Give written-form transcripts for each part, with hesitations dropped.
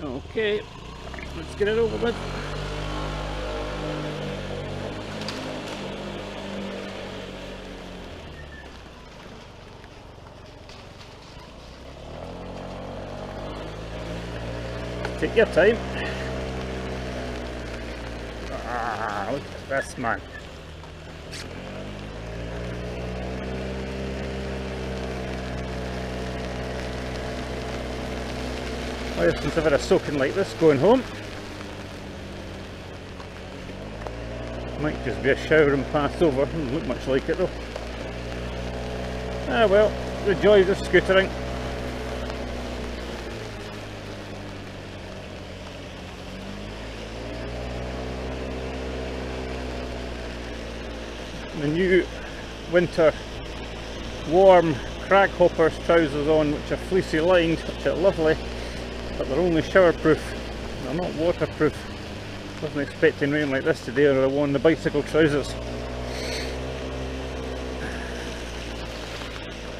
Okay, let's get it over with. Take your time. Ah, look at this, man. I've never had a soaking like this going home. Might just be a shower and pass over. Doesn't look much like it though. Ah well, the joys of scootering. The new winter warm Craghoppers trousers on, which are fleecy lined, which are lovely, but they're only showerproof. They're not waterproof. Wasn't expecting rain like this today, or I worn the bicycle trousers.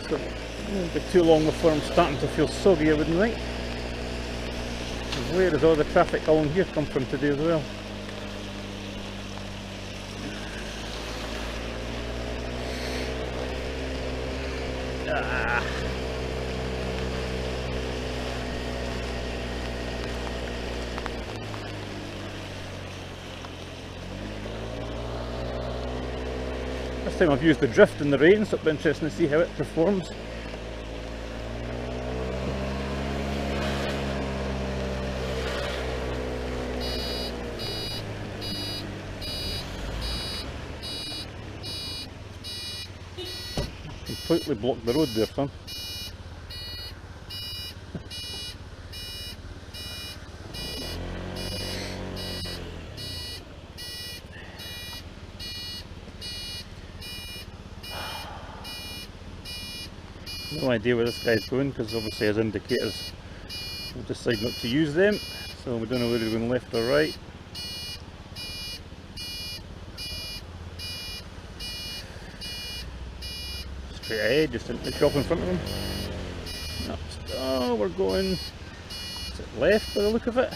So it won't be too long before I'm starting to feel soggy, I wouldn't think. And where does all the traffic along here come from today as well? Ah. This time I've used the drift in the rain, so it'll be interesting to see how it performs. Completely blocked the road there, son. No idea where this guy's going, because obviously his indicators will decide not to use them, so we don't know whether he's going left or right. Straight ahead, just into the shop in front of him. Oh, we're going, is it left by the look of it?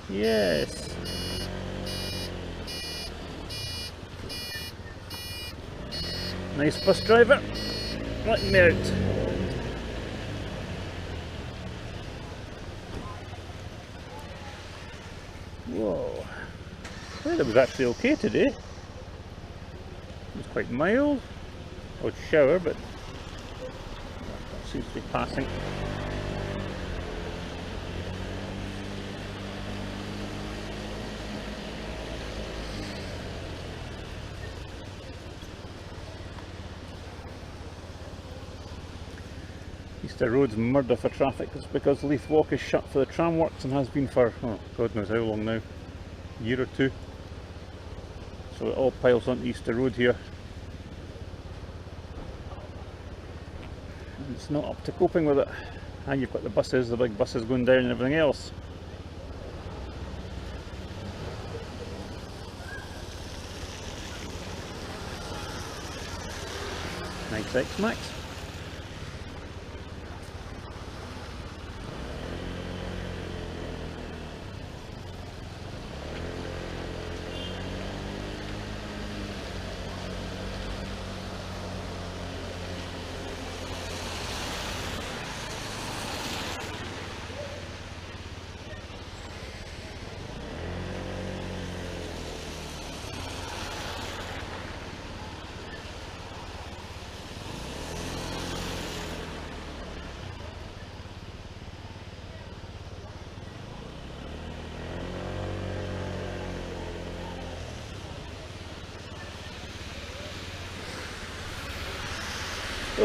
Yes. Nice bus driver, letting me out. Whoa, weather was actually okay today. It was quite mild. Odd shower, but that seems to be passing. Easter Road's murder for traffic. It's because Leith Walk is shut for the tram works and has been for, oh, God knows how long now, a year or two. So it all piles onto Easter Road here. And it's not up to coping with it. And you've got the buses, the big buses going down and everything else. Nice X-Max.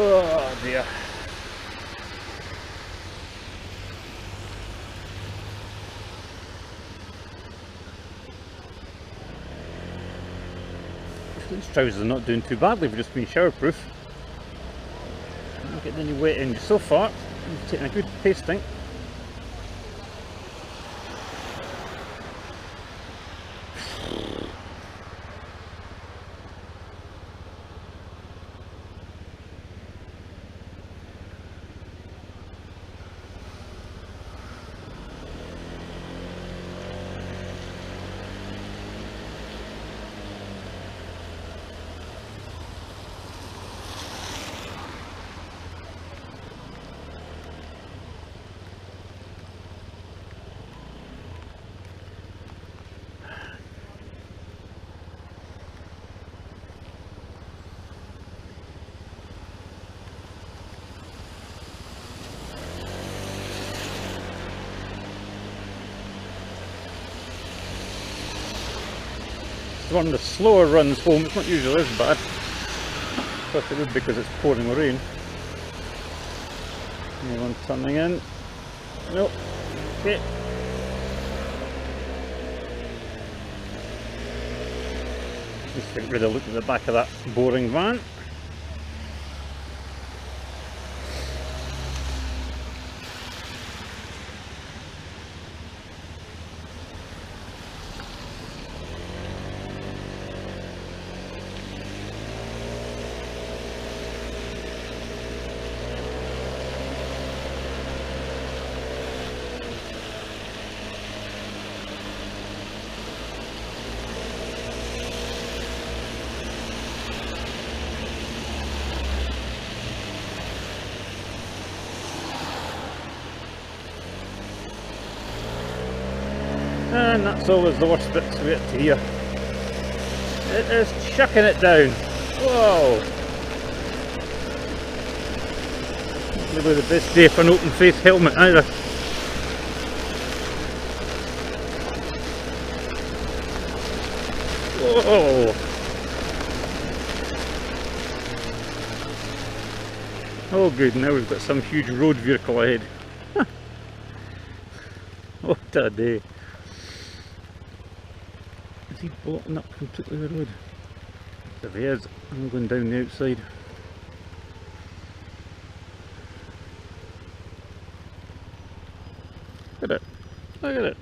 Oh dear. These trousers are not doing too badly for just being showerproof. Not getting any wet in you so far. You've taken a good pasting. one of the slower runs home. It's not usually this bad. Of course it would because it's pouring rain. Anyone turning in? Nope. Okay. Just get rid of look at the back of that boring van. And that's always the worst bit to get to here. It is chucking it down. Whoa! Maybe the best day for an open face helmet either. Whoa! Oh good, now we've got some huge road vehicle ahead. What a day. Is he blocking up completely the road? If he is, I'm going down the outside. Look at it. Look at it.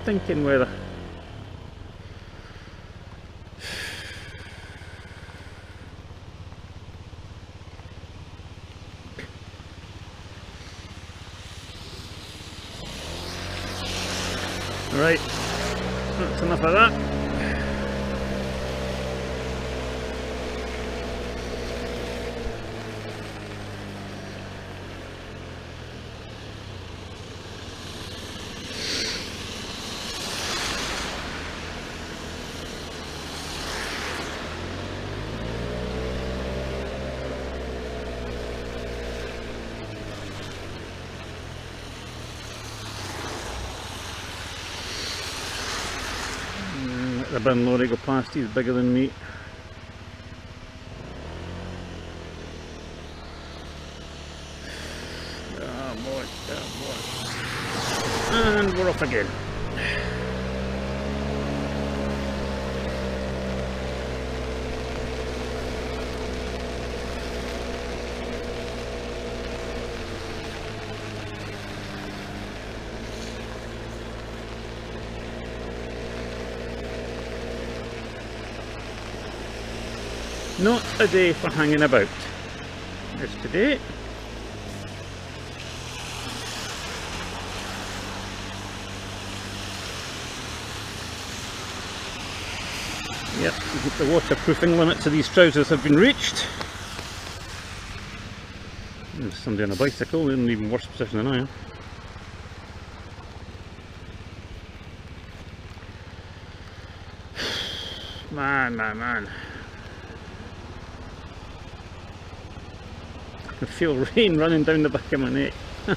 Stinking weather. Right. That's enough of that. The bin lorry go past, he's bigger than me. Oh boy, oh boy. And we're off again. Not a day for hanging about. There's today. Yep, the waterproofing limits of these trousers have been reached. There's somebody on a bicycle in an even worse position than I am. Man. I can feel rain running down the back of my neck. Oh,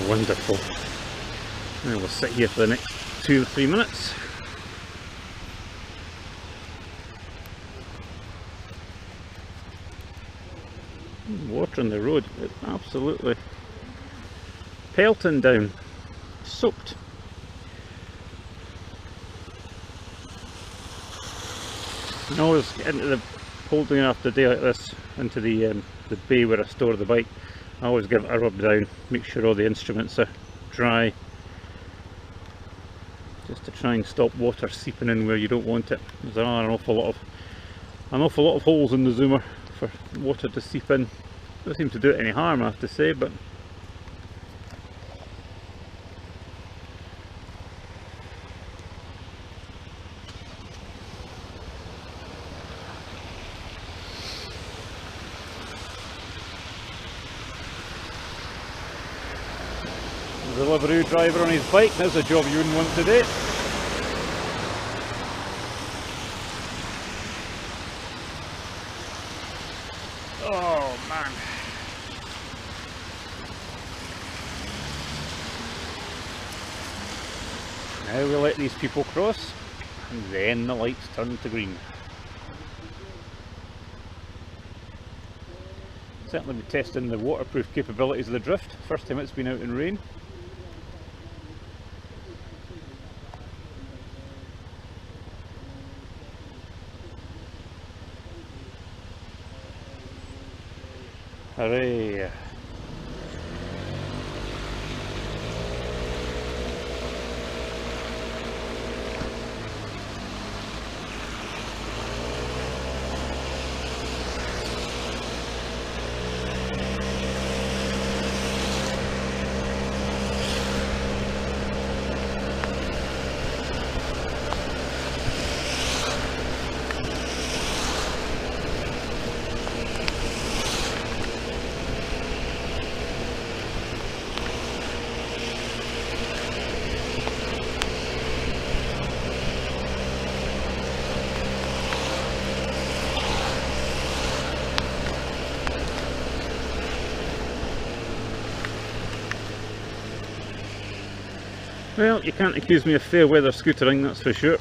wonderful. And we'll sit here for the next 2 or 3 minutes. Water on the road, it's absolutely pelting down, soaked. I always get into the holding after a day like this into the bay where I store the bike. I always give it a rub down, make sure all the instruments are dry, just to try and stop water seeping in where you don't want it. There are an awful lot of holes in the Zoomer for water to seep in. Doesn't seem to do it any harm, I have to say, but the delivery driver on his bike, that's a job you wouldn't want to do. Oh man. Now we let these people cross, and then the lights turn to green. Certainly be testing the waterproof capabilities of the drift, first time it's been out in rain. Hooray! Well, you can't accuse me of fair weather scootering, that's for sure.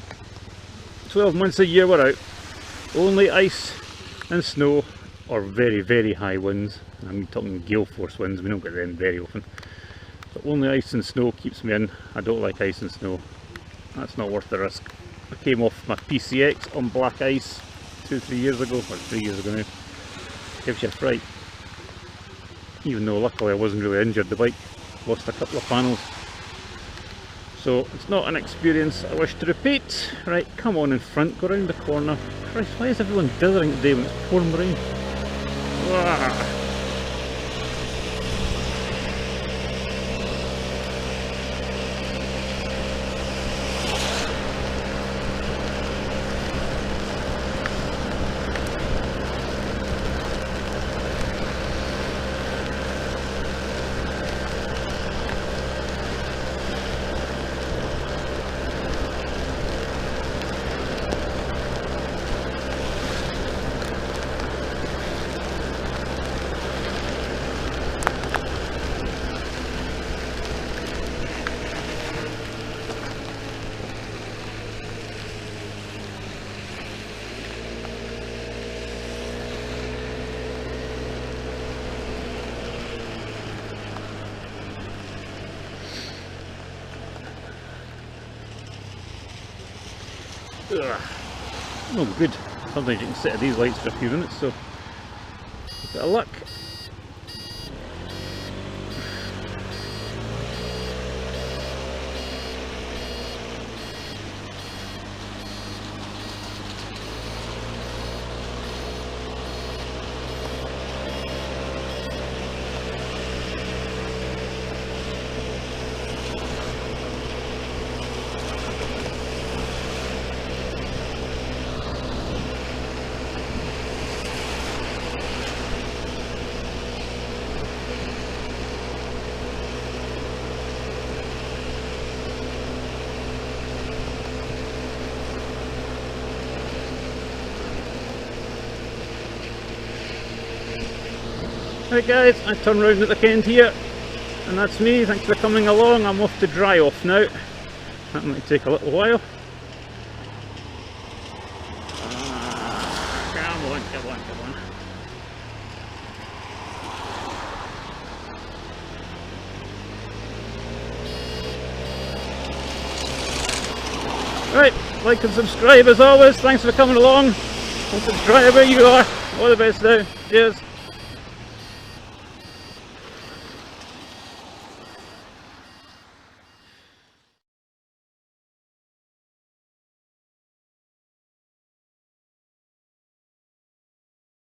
12 months a year we're out. Only ice and snow, or very, very high winds. I'm talking gale force winds, we don't get them very often. But only ice and snow keeps me in. I don't like ice and snow. That's not worth the risk. I came off my PCX on black ice 2-3 years ago, or 3 years ago now. Gives you a fright. Even though luckily I wasn't really injured, the bike lost a couple of panels. So it's not an experience I wish to repeat. Right, come on in front, go round the corner. Christ, why is everyone dithering today when it's pouring rain? Ah. Ugh. No good. Sometimes you can sit at these lights for a few minutes, so a bit of luck. Right guys, I turn round at the end here, and that's me. Thanks for coming along. I'm off to dry off now. That might take a little while. Come on, come on, come on. Right, like and subscribe as always. Thanks for coming along. And subscribe where you are. All the best now. Cheers.